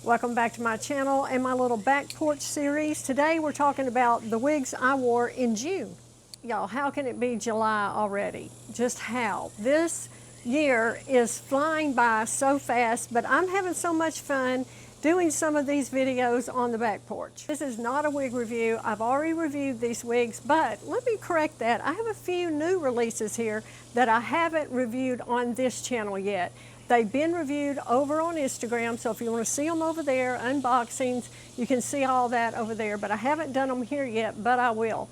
Welcome back to my channel and my little back porch series. Today we're talking about the wigs I wore in June. Y'all, how can it be July already? Just how? This year is flying by so fast, but I'm having so much fun doing some of these videos on the back porch. This is not a wig review. I've already reviewed these wigs, but let me correct that. I have a few new releases here that I haven't reviewed on this channel yet. They've been reviewed over on Instagram, so if you want to see them over there, unboxings, you can see all that over there, but I haven't done them here yet, but I will.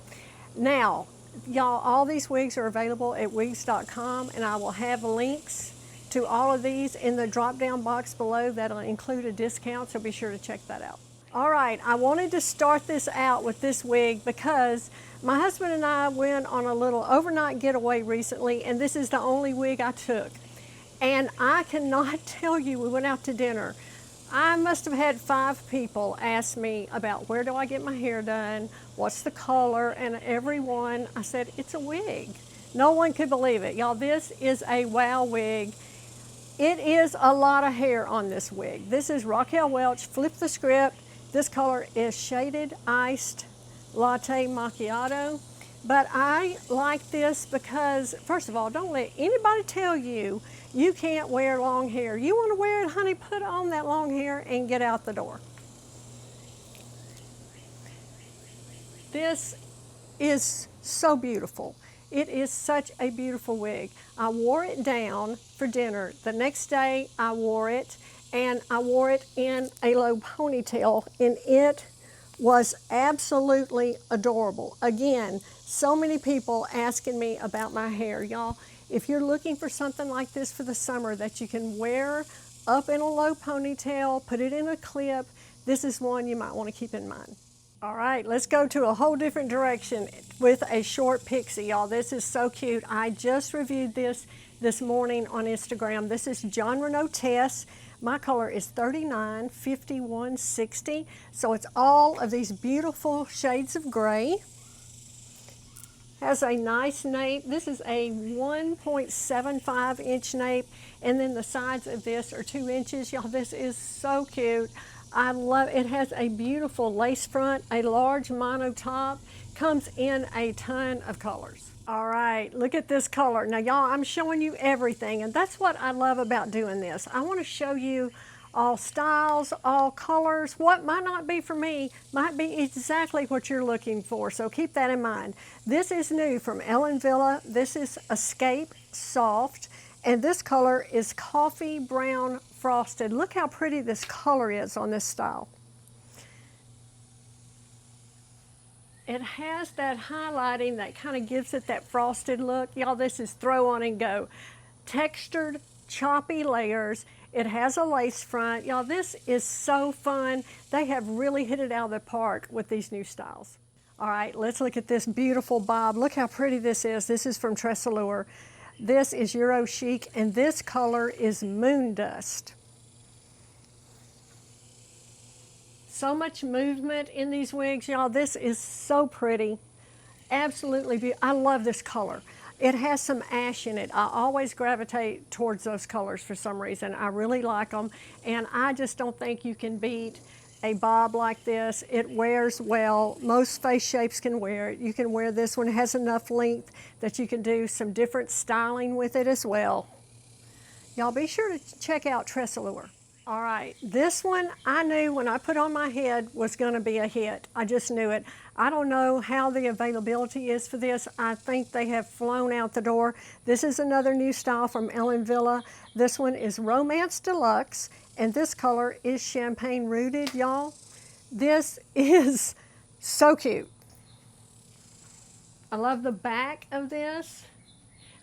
Now, y'all, all these wigs are available at wigs.com, and I will have links to all of these in the drop-down box below. That'll include a discount, so be sure to check that out. All right, I wanted to start this out with this wig because my husband and I went on a little overnight getaway recently, and this is the only wig I took. And I cannot tell you, we went out to dinner. I must have had 5 people ask me about where do I get my hair done, what's the color, and everyone, I said, it's a wig. No one could believe it. Y'all, this is a wow wig. It is a lot of hair on this wig. This is Raquel Welch, Flip the Script. This color is Shaded Iced Latte Macchiato. But I like this because, first of all, don't let anybody tell you you can't wear long hair. You want to wear it, honey, put on that long hair and get out the door. This is so beautiful. It is such a beautiful wig. I wore it down for dinner. The next day I wore it, and I wore it in a low ponytail, and it was absolutely adorable. Again, so many people asking me about my hair. Y'all, if you're looking for something like this for the summer that you can wear up in a low ponytail, put it in a clip, this is one you might want to keep in mind. All right, let's go to a whole different direction with a short pixie, y'all. This is so cute. I just reviewed this morning on Instagram. This is Jon Renau Tess. My color is 39, 51, 60. So it's all of these beautiful shades of gray. Has a nice nape. This is a 1.75 inch nape, and then the sides of this are 2 inches. Y'all, this is so cute. I love it. It has a beautiful lace front, a large mono top, comes in a ton of colors. All right, look at this color. Now, y'all, I'm showing you everything, and that's what I love about doing this. I want to show you all styles, all colors. What might not be for me might be exactly what you're looking for, so keep that in mind. This is new from Ellen Villa. This is Escape Soft, and this color is Coffee Brown Frosted. Look how pretty this color is on this style. It has that highlighting that kind of gives it that frosted look. Y'all, this is throw on and go. Textured, choppy layers. It has a lace front. Y'all, this is so fun. They have really hit it out of the park with these new styles. All right, let's look at this beautiful bob. Look how pretty this is. This is from TressAllure. This is Eurochic, and this color is Moon Dust. So much movement in these wigs, y'all. This is so pretty. Absolutely beautiful. I love this color. It has some ash in it. I always gravitate towards those colors for some reason. I really like them, and I just don't think you can beat a bob like this. It wears well. Most face shapes can wear it. You can wear this one. It has enough length that you can do some different styling with it as well. Y'all, be sure to check out TressAllure. All right, this one I knew when I put on my head was going to be a hit. I just knew it. I don't know how the availability is for this. I think they have flown out the door. This is another new style from Ellen Villa. This one is Romance Deluxe, and this color is Champagne Rooted, y'all. This is so cute. I love the back of this.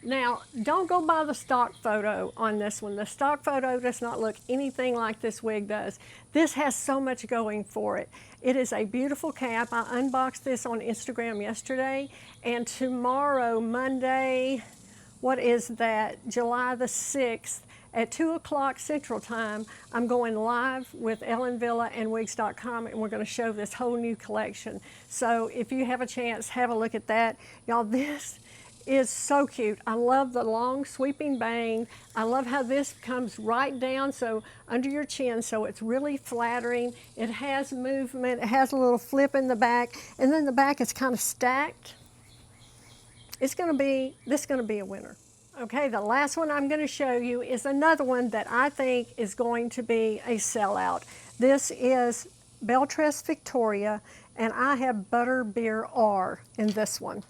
Now, don't go by the stock photo on this one. The stock photo does not look anything like this wig does. This has so much going for it. It is a beautiful cap. I unboxed this on Instagram yesterday, and tomorrow, Monday, what is that, July the 6th, at 2 o'clock Central Time, I'm going live with Ellen Villa and Wigs.com, and we're going to show this whole new collection. So if you have a chance, have a look at that. Y'all, this is so cute. I love the long sweeping bang. I love how this comes right down so under your chin, so it's really flattering. It has movement. It has a little flip in the back, and then the back is kind of stacked. This is going to be a winner. Okay, the last one I'm going to show you is another one that I think is going to be a sellout. This is BelleTress Victoria, and I have Butterbeer R in this one.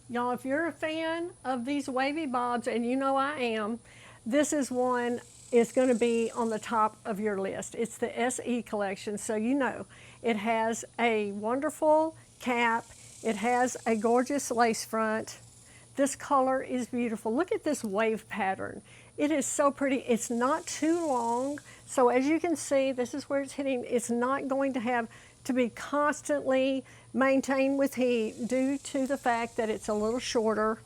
Y'all, if you're a fan of these wavy bobs, and you know I am, this is one is going to be on the top of your list. It's the SE collection, so you know. It has a wonderful cap. It has a gorgeous lace front. This color is beautiful. Look at this wave pattern. It is so pretty. It's not too long, so as you can see, this is where it's hitting. It's not going to have to be constantly maintained with heat due to the fact that it's a little shorter.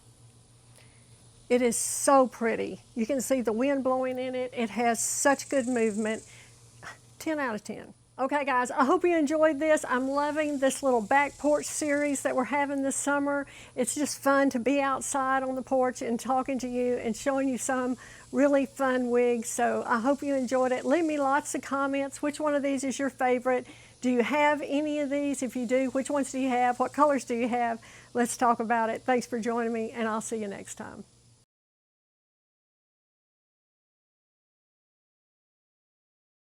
It is so pretty. You can see the wind blowing in it. It has such good movement. 10 out of 10. Okay guys, I hope you enjoyed this. I'm loving this little back porch series that we're having this summer. It's just fun to be outside on the porch and talking to you and showing you some really fun wigs. So I hope you enjoyed it. Leave me lots of comments. Which one of these is your favorite? Do you have any of these? If you do, which ones do you have? What colors do you have? Let's talk about it. Thanks for joining me, and I'll see you next time.